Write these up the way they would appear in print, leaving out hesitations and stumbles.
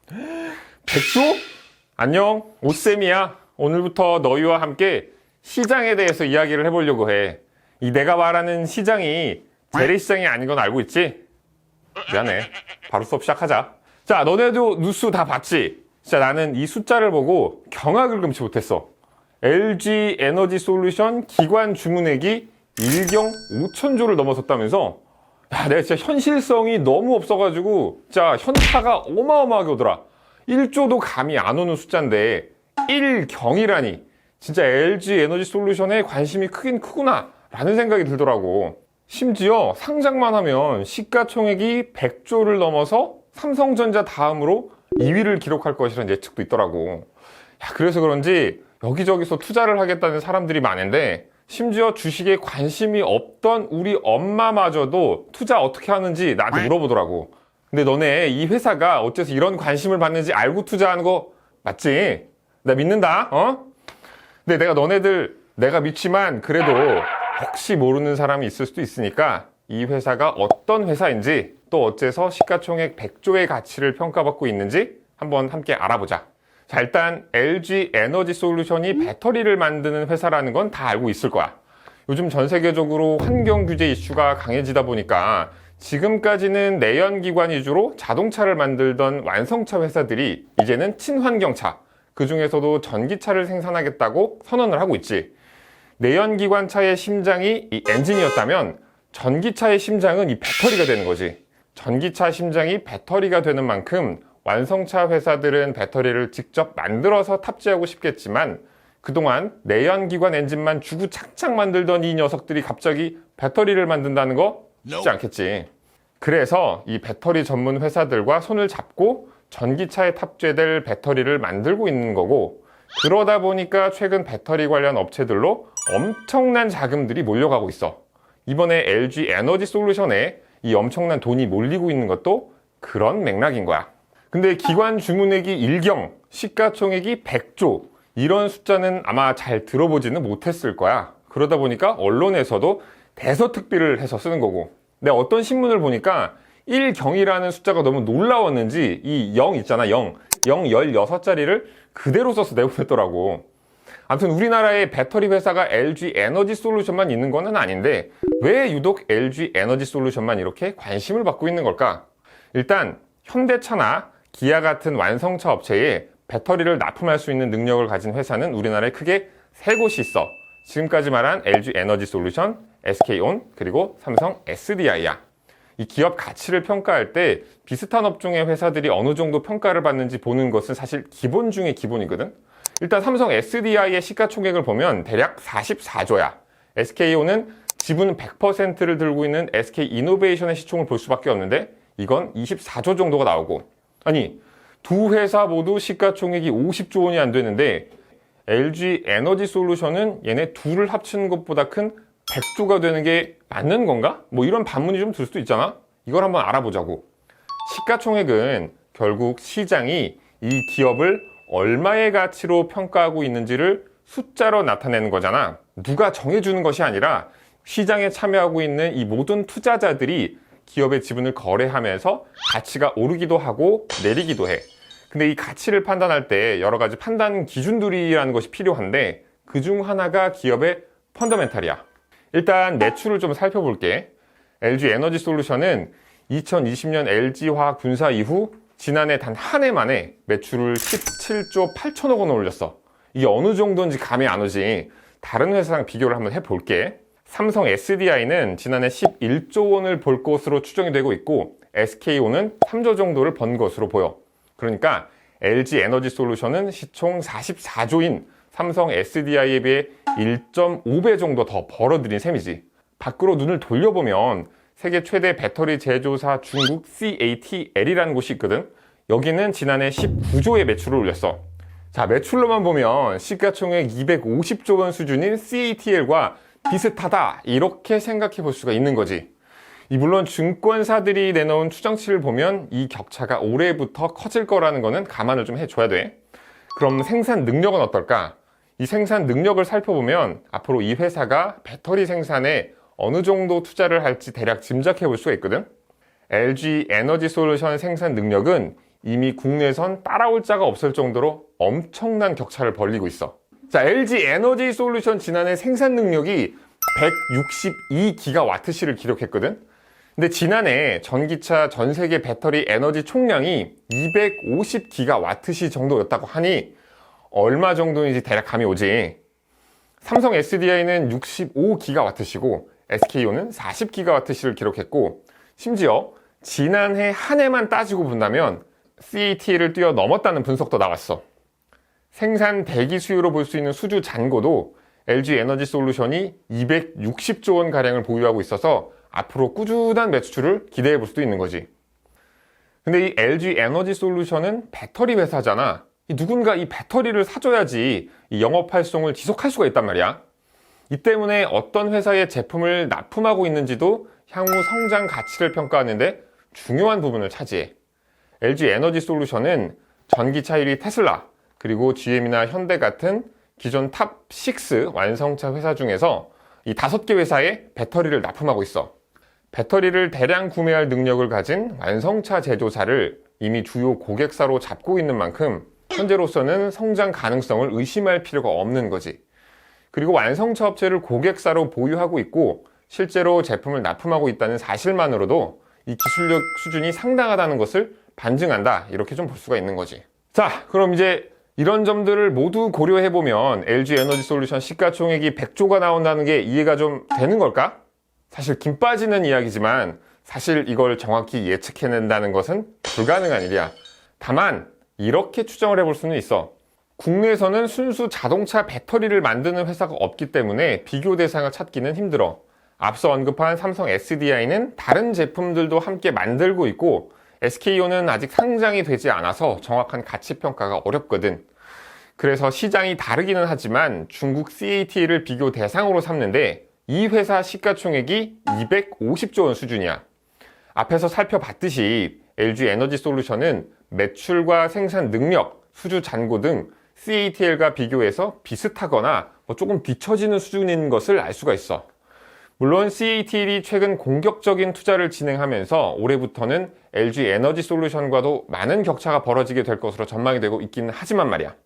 백조? 안녕, 오쌤이야. 오늘부터 너희와 함께 시장에 대해서 이야기를 해보려고 해. 이 내가 말하는 시장이 재래시장이 아닌 건 알고 있지? 미안해. 바로 수업 시작하자. 자, 너네도 뉴스 다 봤지? 진짜 나는 이 숫자를 보고 경악을 금치 못했어. LG 에너지 솔루션 기관 주문액이 1경 5천조를 넘어섰다면서? 야, 내가 진짜 현실성이 너무 없어가지고 진짜 현타가 어마어마하게 오더라. 1조도 감이 안 오는 숫자인데 1경이라니 진짜 LG 에너지 솔루션에 관심이 크긴 크구나 라는 생각이 들더라고. 심지어 상장만 하면 시가총액이 100조를 넘어서 삼성전자 다음으로 2위를 기록할 것이라는 예측도 있더라고. 야, 그래서 그런지 여기저기서 투자를 하겠다는 사람들이 많은데 심지어 주식에 관심이 없던 우리 엄마마저도 투자 어떻게 하는지 나한테 물어보더라고. 근데 너네 이 회사가 어째서 이런 관심을 받는지 알고 투자하는 거 맞지? 나 믿는다, 어? 근데 내가 너네들 내가 믿지만 그래도 혹시 모르는 사람이 있을 수도 있으니까 이 회사가 어떤 회사인지 또 어째서 시가총액 100조의 가치를 평가받고 있는지 한번 함께 알아보자. 자, 일단 LG 에너지 솔루션이 배터리를 만드는 회사라는 건 다 알고 있을 거야. 요즘 전 세계적으로 환경 규제 이슈가 강해지다 보니까 지금까지는 내연기관 위주로 자동차를 만들던 완성차 회사들이 이제는 친환경차, 그 중에서도 전기차를 생산하겠다고 선언을 하고 있지. 내연기관차의 심장이 이 엔진이었다면 전기차의 심장은 이 배터리가 되는 거지. 전기차 심장이 배터리가 되는 만큼 완성차 회사들은 배터리를 직접 만들어서 탑재하고 싶겠지만 그동안 내연기관 엔진만 주구장창 만들던 이 녀석들이 갑자기 배터리를 만든다는 거 쉽지 않겠지. 그래서 이 배터리 전문 회사들과 손을 잡고 전기차에 탑재될 배터리를 만들고 있는 거고, 그러다 보니까 최근 배터리 관련 업체들로 엄청난 자금들이 몰려가고 있어. 이번에 LG 에너지 솔루션에 이 엄청난 돈이 몰리고 있는 것도 그런 맥락인 거야. 근데 기관 주문액이 1경, 시가총액이 100조, 이런 숫자는 아마 잘 들어보지는 못했을 거야. 그러다 보니까 언론에서도 대서특비를 해서 쓰는 거고. 내가 어떤 신문을 보니까 1경이라는 숫자가 너무 놀라웠는지 이 0 있잖아, 0 16자리를 그대로 써서 내보냈더라고. 아무튼 우리나라에 배터리 회사가 LG 에너지 솔루션만 있는 건 아닌데 왜 유독 LG 에너지 솔루션만 이렇게 관심을 받고 있는 걸까? 일단 현대차나 기아 같은 완성차 업체에 배터리를 납품할 수 있는 능력을 가진 회사는 우리나라에 크게 세 곳이 있어. 지금까지 말한 LG 에너지 솔루션, SK온, 그리고 삼성 SDI야. 이 기업 가치를 평가할 때 비슷한 업종의 회사들이 어느 정도 평가를 받는지 보는 것은 사실 기본 중에 기본이거든. 일단 삼성 SDI의 시가총액을 보면 대략 44조야. SK온은 지분 100%를 들고 있는 SK이노베이션의 시총을 볼 수밖에 없는데 이건 24조 정도가 나오고, 아니 두 회사 모두 시가총액이 50조 원이 안 되는데 LG 에너지 솔루션은 얘네 둘을 합치는 것보다 큰 100조가 되는 게 맞는 건가? 뭐 이런 반문이 좀 들 수도 있잖아. 이걸 한번 알아보자고. 시가총액은 결국 시장이 이 기업을 얼마의 가치로 평가하고 있는지를 숫자로 나타내는 거잖아. 누가 정해주는 것이 아니라 시장에 참여하고 있는 이 모든 투자자들이 기업의 지분을 거래하면서 가치가 오르기도 하고 내리기도 해. 근데 이 가치를 판단할 때 여러 가지 판단 기준들이라는 것이 필요한데 그중 하나가 기업의 펀더멘탈이야. 일단 매출을 좀 살펴볼게. LG 에너지 솔루션은 2020년 LG화학 분사 이후 지난해 단 한 해 만에 매출을 17조 8천억 원을 올렸어. 이게 어느 정도인지 감이 안 오지. 다른 회사랑 비교를 한번 해볼게. 삼성 SDI는 지난해 11조 원을 벌 것으로 추정이 되고 있고 SK온은 3조 정도를 번 것으로 보여. 그러니까 LG 에너지 솔루션은 시총 44조인 삼성 SDI에 비해 1.5배 정도 더 벌어들인 셈이지. 밖으로 눈을 돌려보면 세계 최대 배터리 제조사 중국 CATL이라는 곳이 있거든. 여기는 지난해 19조의 매출을 올렸어. 자, 매출로만 보면 시가총액 250조 원 수준인 CATL과 비슷하다 이렇게 생각해 볼 수가 있는 거지. 물론 증권사들이 내놓은 추정치를 보면 이 격차가 올해부터 커질 거라는 거는 감안을 좀 해줘야 돼. 그럼 생산 능력은 어떨까? 이 생산 능력을 살펴보면 앞으로 이 회사가 배터리 생산에 어느 정도 투자를 할지 대략 짐작해 볼 수가 있거든. LG 에너지 솔루션 생산 능력은 이미 국내에선 따라올 자가 없을 정도로 엄청난 격차를 벌리고 있어. 자, LG 에너지 솔루션 지난해 생산 능력이 162GWh를 기록했거든. 근데 지난해 전기차 전 세계 배터리 에너지 총량이 250GWh 정도였다고 하니 얼마 정도인지 대략 감이 오지. 삼성 SDI는 65GWh이고 SK온은 40GWh를 기록했고, 심지어 지난해 한 해만 따지고 본다면 CATL을 뛰어넘었다는 분석도 나왔어. 생산 대기 수요로 볼 수 있는 수주 잔고도 LG 에너지 솔루션이 260조 원 가량을 보유하고 있어서 앞으로 꾸준한 매출을 기대해 볼 수도 있는 거지. 근데 이 LG 에너지 솔루션은 배터리 회사잖아. 누군가 이 배터리를 사줘야지 이 영업 활동을 지속할 수가 있단 말이야. 이 때문에 어떤 회사의 제품을 납품하고 있는지도 향후 성장 가치를 평가하는데 중요한 부분을 차지해. LG 에너지 솔루션은 전기차 1위 테슬라, 그리고 GM이나 현대 같은 기존 탑6 완성차 회사 중에서 이 5개 회사에 배터리를 납품하고 있어. 배터리를 대량 구매할 능력을 가진 완성차 제조사를 이미 주요 고객사로 잡고 있는 만큼 현재로서는 성장 가능성을 의심할 필요가 없는 거지. 그리고 완성차 업체를 고객사로 보유하고 있고 실제로 제품을 납품하고 있다는 사실만으로도 이 기술력 수준이 상당하다는 것을 반증한다, 이렇게 좀 볼 수가 있는 거지. 자, 그럼 이제 이런 점들을 모두 고려해보면 LG 에너지 솔루션 시가총액이 100조가 나온다는 게 이해가 좀 되는 걸까? 사실 김 빠지는 이야기지만 사실 이걸 정확히 예측해낸다는 것은 불가능한 일이야. 다만 이렇게 추정을 해볼 수는 있어. 국내에서는 순수 자동차 배터리를 만드는 회사가 없기 때문에 비교 대상을 찾기는 힘들어. 앞서 언급한 삼성 SDI는 다른 제품들도 함께 만들고 있고 SK온은 아직 상장이 되지 않아서 정확한 가치 평가가 어렵거든. 그래서 시장이 다르기는 하지만 중국 CATL을 비교 대상으로 삼는데 이 회사 시가총액이 250조 원 수준이야. 앞에서 살펴봤듯이 LG 에너지 솔루션은 매출과 생산 능력, 수주 잔고 등 CATL과 비교해서 비슷하거나 조금 뒤처지는 수준인 것을 알 수가 있어. 물론 CATL이 최근 공격적인 투자를 진행하면서 올해부터는 LG 에너지 솔루션과도 많은 격차가 벌어지게 될 것으로 전망이 되고 있긴 하지만 말이야.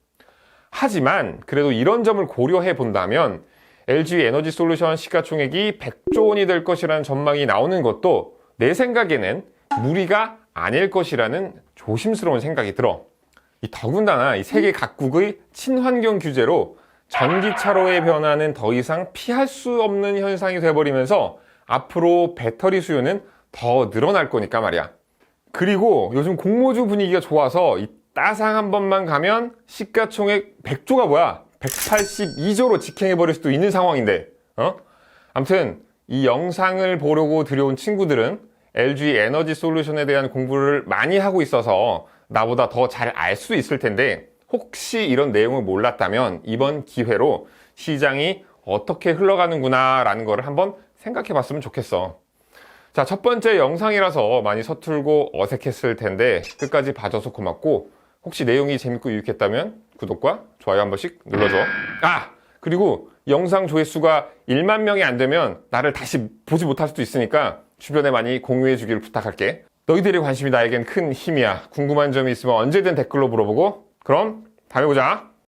하지만 그래도 이런 점을 고려해 본다면 LG 에너지 솔루션 시가총액이 100조 원이 될 것이라는 전망이 나오는 것도 내 생각에는 무리가 아닐 것이라는 조심스러운 생각이 들어. 더군다나 이 세계 각국의 친환경 규제로 전기차로의 변화는 더 이상 피할 수 없는 현상이 돼버리면서 앞으로 배터리 수요는 더 늘어날 거니까 말이야. 그리고 요즘 공모주 분위기가 좋아서 이 따상 한 번만 가면 시가총액 100조가 뭐야? 182조로 직행해버릴 수도 있는 상황인데, 아무튼 이 영상을 보려고 들여온 친구들은 LG 에너지 솔루션에 대한 공부를 많이 하고 있어서 나보다 더 잘 알 수도 있을 텐데, 혹시 이런 내용을 몰랐다면 이번 기회로 시장이 어떻게 흘러가는구나 라는 거를 한번 생각해 봤으면 좋겠어. 자, 첫 번째 영상이라서 많이 서툴고 어색했을 텐데 끝까지 봐줘서 고맙고, 혹시 내용이 재밌고 유익했다면 구독과 좋아요 한 번씩 눌러줘. 그리고 영상 조회수가 1만 명이 안 되면 나를 다시 보지 못할 수도 있으니까 주변에 많이 공유해 주기를 부탁할게. 너희들의 관심이 나에겐 큰 힘이야. 궁금한 점이 있으면 언제든 댓글로 물어보고, 그럼 다음에 보자.